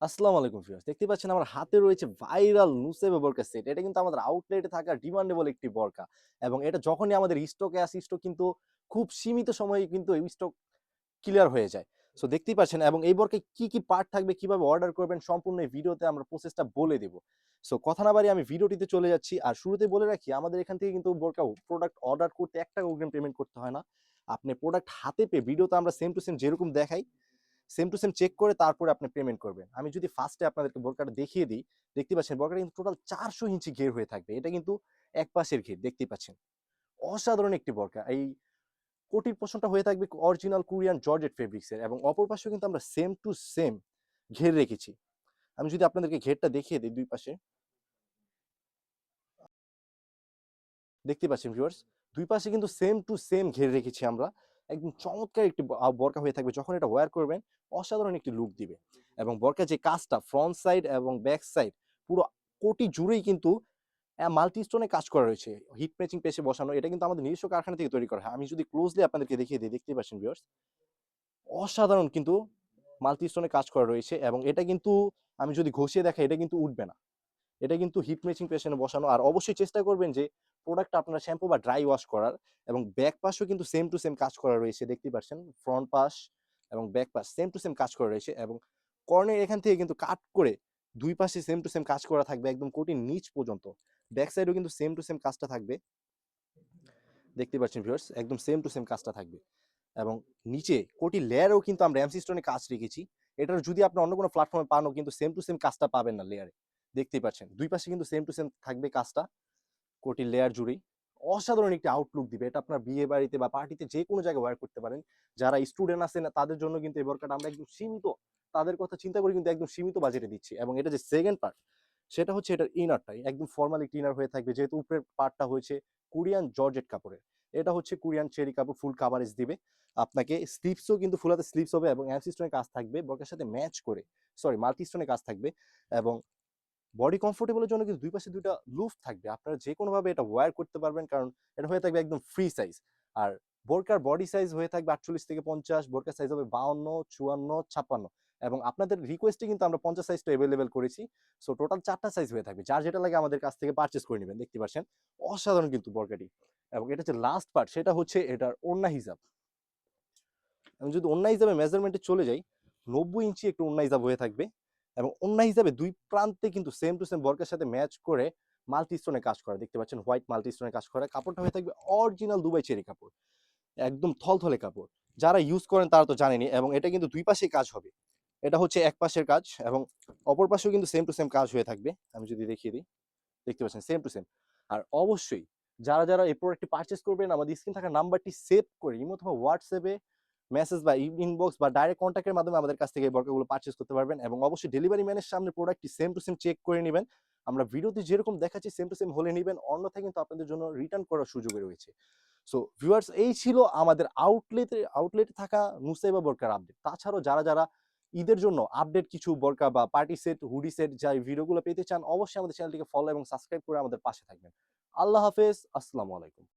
আসসালামু আলাইকুম ভিউয়ার্স। দেখতে পাচ্ছেন আমার হাতে রয়েছে ভাইরাল নুসেবা বোরকা সেট। এটা কিন্তু আমাদের আউটলেটে থাকা ডিমান্ডেবল একটি বোরকা এবং এটা যখনই আমাদের স্টকে আসে স্টক কিন্তু খুব সীমিত সময়ে কিন্তু এই স্টক ক্লিয়ার হয়ে যায়। সো দেখতেই পাচ্ছেন এবং এই বোরকায় কি পার্ট থাকবে, কিভাবে অর্ডার করবেন সম্পূর্ণ এই ভিডিওতে আমরা প্রসেসটা বলে দেব। সো কথা না বাড়িয়ে আমি ভিডিওটিতে চলে যাচ্ছি। আর শুরুতেই বলে রাখি আমাদের এখান থেকে কিন্তু বোরকা প্রোডাক্ট অর্ডার করতে ৳১ অগ্রিম পেমেন্ট করতে হয় না। আপনি প্রোডাক্ট হাতে পেয়ে ভিডিওতে আমরা সেম টু সেম যেরকম দেখাই সেম টু সেম চেক করে তারপরে আপনি পেমেন্ট করবেন। আমি যদি ফার্স্টে আপনাদেরকে বোরকাটা দেখিয়ে দিই, দেখতে পাচ্ছেন বোরকাটা কিন্তু টোটাল ৪০০ ইঞ্চি ঘের হয়ে থাকবে। এটা কিন্তু এক পাশের ঘের দেখতেই পাচ্ছেন। অসাধারণ একটি বোরকা। এই কোটির পোরশনটা হয়ে থাকবে অরিজিনাল কোরিয়ান জর্জেট ফেব্রিক্স এর এবং অপর পাশেও কিন্তু আমরা সেম টু সেম ঘের রেখেছি। আমি যদি আপনাদেরকে ঘেরটা দেখিয়ে দেই ২ পাশে, দেখতে পাচ্ছেন ভিউয়ার্স ২ পাশে কিন্তু সেম টু সেম ঘের রেখেছি আমরা। একদম চমৎকার একটি বোরকা হয়ে থাকবে। যখন এটা ওয়্যার করবেন অসাধারণ একটি লুক দিবে। এবং বোরকার যে কাজটা ফ্রন্ট সাইড এবং ব্যাক সাইড পুরো কোটি জুড়েই কিন্তু মাল্টি স্টোনে কাজ করা রয়েছে। হিট ম্যাচিং পেজে বসানো। এটা কিন্তু আমাদের নিজস্ব কারখানা থেকে তৈরি করা হয়। আমি যদি ক্লোজলি আপনাদেরকে দেখিয়ে দেই, দেখতেই পাচ্ছেন ভিউয়ার্স। অসাধারণ কিন্তু মাল্টি স্টোনে কাজ করা রয়েছে এবং এটা কিন্তু আমি যদি ঘষিয়ে দেখাই এটা কিন্তু উঠবে না। এটা কিন্তু হিট ম্যাচিং পেছনে বসানো। আর অবশ্যই চেষ্টা করবেন যে প্রোডাক্টটা আপনারা শ্যাম্পু বা ড্রাই ওয়াশ করার এবং ব্যাক পাশেও কিন্তু সেম টু সেম কাজ করা রয়েছে। দেখতেই পাচ্ছেন ফ্রন্ট পাশ এবং back pass same to same কাজ করা রয়েছে এবং কর্নের এখান থেকে কিন্তু কাট করে ২ পাশে সেম টু সেম কাজ করা থাকবে একদম কোটির নিচ পর্যন্ত। ব্যাক সাইডেও কিন্তু সেম টু সেম কাজটা থাকবে। দেখতেই পাচ্ছেন ভিউয়ার্স একদম সেম টু সেম কাজটা থাকবে। এবং নিচে কোটি লেয়ারেও কিন্তু আমরা এমসি স্টোনে কাজ রেখেছি। এটার যদি আপনি অন্য কোনো প্ল্যাটফর্মে পানও কিন্তু সেম টু সেম কাজটা পাবেন না লেয়ারে। দেখতেই পাচ্ছেন। ২ পাশে কিন্তু সেম টু সেম থাকবে কাজটা কোটি লেয়ার জুড়েই। অসাধারণ একটি আউটলুক দিবে। এটা আপনার বিয়ে বাড়িতে বা পার্টিতে যেকোনো জায়গায় ওয়্যার করতে পারেন। যারা স্টুডেন্ট আছেন তাদের জন্য কিন্তু এই বোরকাটা আমরা একদম সীমিত তাদের কথা চিন্তা করে কিন্তু একদম সীমিত বাজেটে দিচ্ছি। এবং এটা যে সেকেন্ড পার্ট সেটা হচ্ছে এটার ইনারটাই। একদম ফরমাল একটি ইনার হয়ে থাকবে। যেহেতু উপরের পার্টটা হয়েছে কোরিয়ান জর্জেট কাপড়ের। এটা হচ্ছে কোরিয়ান চেরি কাপড় ফুল কাভারেজ দিবে। আপনাকে স্লিভসও কিন্তু ফুল হাতা স্লিভস হবে এবং এমসি স্টোনের কাজ থাকবে। বোরকার সাথে ম্যাচ করে মাল্টি স্টোনের কাজ থাকবে এবং বডি কমফোর্টেবল এর জন্য কিন্তু ২ পাশে ২ টা লুফ থাকবে। আপনারা যেকোনোভাবে এটা ওয়্যার করতে পারবেন কারণ এটা হয়ে থাকবে একদম ফ্রি সাইজ। আর বোরকার বডি সাইজ হয়ে থাকবে ৪৮ থেকে ৫০, বোরকার সাইজ হবে ৫২, ৫৪, ৫৬ এবং আপনাদের রিকোয়েস্টে কিন্তু আমরা ৫০ সাইজটা এভেইলেবল করেছি। সো টোটাল ৪ টা সাইজ হয়ে থাকবে। যার যেটা লাগে আমাদের কাছ থেকে পারচেজ করে নিবেন। দেখতে পাচ্ছেন। অসাধারণ কিন্তু বোরকাটি। এবং এটা যে লাস্ট পার্ট সেটা হচ্ছে এটার ওড়না হিজাব। আমি যদি ওড়না হিসাবে মেজারমেন্টে চলে যাই ৯০ ইঞ্চি একটু ওড়না হিসাব হয়ে থাকবে এবং ওড়না হিসাবে ২ প্রান্তে কিন্তু সেম টু সেম বর্কের সাথে ম্যাচ করে মাল্টি স্টোনে কাজ করা দেখতে পাচ্ছেন হোয়াইট মাল্টি স্টোনে কাজ করা কাপড়টা হয়ে থাকবে অরিজিনাল দুবাই চেরি কাপড় একদম থলথলে কাপড় যারা ইউজ করেন তারা তো জানেনই এবং এটা কিন্তু ২ পাশেই কাজ হবে এটা হচ্ছে এক পাশের কাজ এবং অপর পাশেও কিন্তু সেম টু সেম কাজ হয়ে থাকবে আমি যদি দেখিয়ে দিই দেখতে পাচ্ছেন সেম টু সেম আর অবশ্যই যারা এই প্রোডাক্টটি পারচেজ করবেন আমাদের স্ক্রিন থাকা নাম্বারটি সেভ করে ইমো অথবা হোয়াটসঅ্যাপে মেসেজ বা ইনবক্স বা ডাইরেক্ট কন্ট্যাক্টের মাধ্যমে আমাদের কাছ থেকে এই বর্কাগুলো পারচেজ করতে পারবেন এবং অবশ্যই ডেলিভারি ম্যানের সামনে প্রোডাক্টটি সেম টু সেম চেক করে নেবেন আমরা ভিডিওতে যেরকম দেখাচ্ছি সেম টু সেম হলে নেবেন অন্যথায় কিন্তু আপনাদের জন্য রিটার্ন করার সুযোগ রয়েছে সো ভিউয়ার্স এই ছিল আমাদের আউটলেটে থাকা নুসাইবা বোরকার আপডেট তাছাড়াও যারা ঈদের জন্য আপডেট কিছু বোরকা বা পার্টি সেট হুডি সেট যা ভিডিওগুলো পেতে চান অবশ্যই আমাদের চ্যানেলটিকে ফলো এবং সাবস্ক্রাইব করে আমাদের পাশে থাকবেন আল্লাহ হাফেজ আসসালামু আলাইকুম